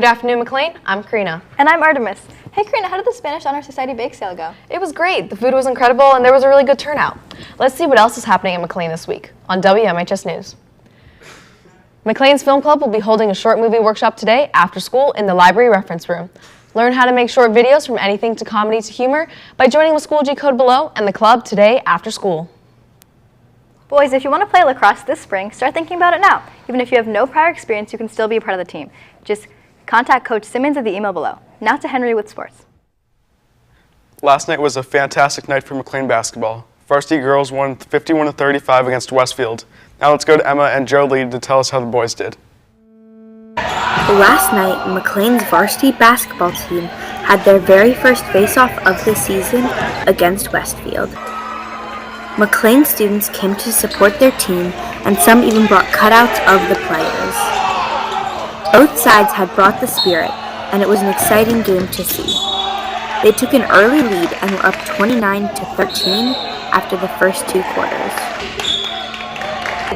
Good afternoon, McLean. I'm Karina. And I'm Artemis. Hey Karina, how did the Spanish Honor Society bake sale go? It was great. The food was incredible and there was a really good turnout. Let's see what else is happening at McLean this week on WMHS News. McLean's Film Club will be holding a short movie workshop today after school in the library reference room. Learn how to make short videos from anything to comedy to humor by joining the School G Code below and the club today after school. Boys, if you want to play lacrosse this spring, start thinking about it now. Even if you have no prior experience, you can still be a part of the team. Just contact Coach Simmons at the email below. Now to Henry with sports. Last night was a fantastic night for McLean basketball. Varsity girls won 51-35 against Westfield. Now let's go to Emma and Jolie to tell us how the boys did. Last night, McLean's varsity basketball team had their very first face-off of the season against Westfield. McLean students came to support their team, and some even brought cutouts of the players. Both sides had brought the spirit, and it was an exciting game to see. They took an early lead and were up 29-13 after the first two quarters.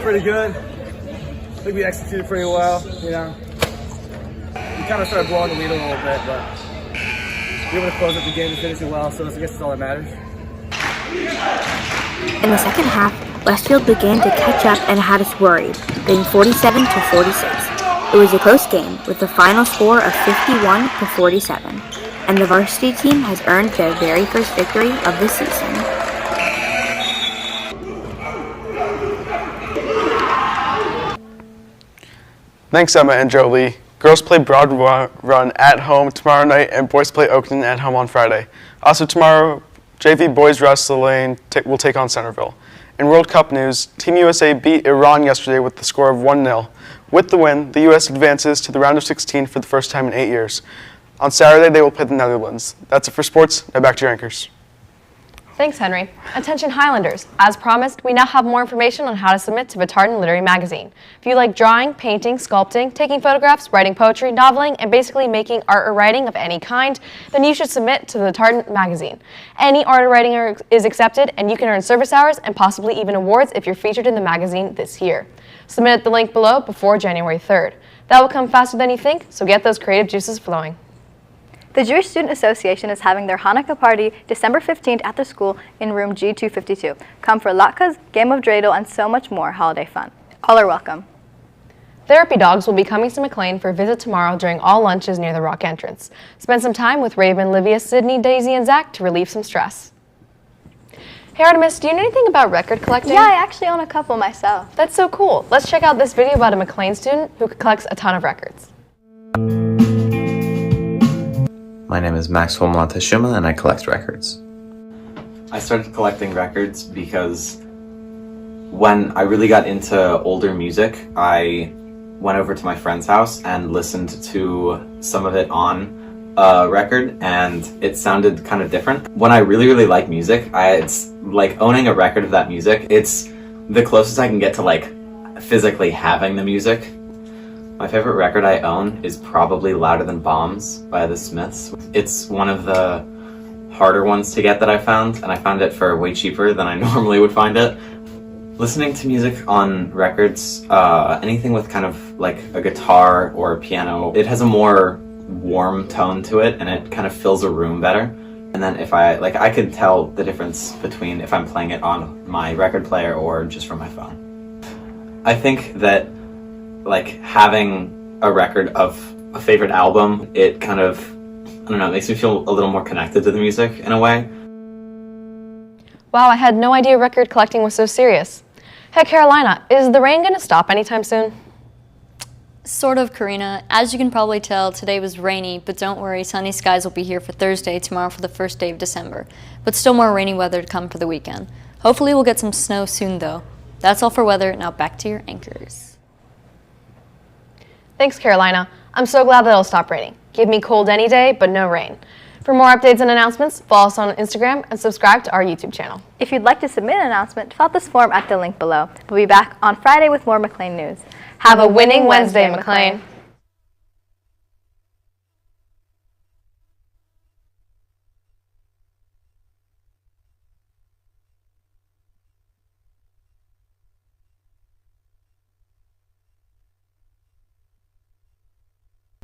Pretty good. I think we executed pretty well, you know. We kind of started blowing the lead a little bit, but we were able to close up the game and finish it well, so I guess that's all that matters. In the second half, Westfield began to catch up and had us worried, being 47-46. It was a close game with the final score of 51-47, and the varsity team has earned their very first victory of the season. Thanks, Emma and Jolie. Girls play Broad Run at home tomorrow night, and boys play Oakton at home on Friday. Also tomorrow, JV boys wrestling will take on Centerville. In World Cup news, Team USA beat Iran yesterday with the score of 1-0. With the win, the U.S. advances to the round of 16 for the first time in 8 years. On Saturday, they will play the Netherlands. That's it for sports. Now back to your anchors. Thanks, Henry. Attention Highlanders. As promised, we now have more information on how to submit to Batardin Literary Magazine. If you like drawing, painting, sculpting, taking photographs, writing poetry, noveling, and basically making art or writing of any kind, then you should submit to the Batardin Magazine. Any art or writing is accepted, and you can earn service hours and possibly even awards if you're featured in the magazine this year. Submit at the link below before January 3rd. That will come faster than you think, so get those creative juices flowing. The Jewish Student Association is having their Hanukkah party December 15th at the school in room G252. Come for latkes, game of dreidel, and so much more holiday fun. All are welcome. Therapy dogs will be coming to McLean for a visit tomorrow during all lunches near the rock entrance. Spend some time with Raven, Livia, Sydney, Daisy, and Zach to relieve some stress. Hey Artemis, do you know anything about record collecting? Yeah, I actually own a couple myself. That's so cool. Let's check out this video about a McLean student who collects a ton of records. My name is Maxwell Monteshima and I collect records. I started collecting records because when I really got into older music, I went over to my friend's house and listened to some of it on a record, and it sounded kind of different. When I really like music, it's like owning a record of that music. It's the closest I can get to like physically having the music. My favorite record I own is probably Louder Than Bombs by the Smiths. It's one of the harder ones to get that I found, and I found it for way cheaper than I normally would find it. Listening to music on records, anything with kind of like a guitar or a piano, it has a more warm tone to it and it kind of fills a room better. And then if I could tell the difference between if I'm playing it on my record player or just from my phone. I think that like having a record of a favorite album, it kind of, I don't know, makes me feel a little more connected to the music in a way. Wow, I had no idea record collecting was so serious. Hey Karolina, is the rain gonna stop anytime soon? Sort of, Karina. As you can probably tell, today was rainy, but don't worry, sunny skies will be here for Thursday, tomorrow for the first day of December. But still more rainy weather to come for the weekend. Hopefully we'll get some snow soon though. That's all for weather, now back to your anchors. Thanks, Karolina. I'm so glad that it'll stop raining. Give me cold any day, but no rain. For more updates and announcements, follow us on Instagram and subscribe to our YouTube channel. If you'd like to submit an announcement, fill out this form at the link below. We'll be back on Friday with more McLean news. Have a winning Wednesday, McLean.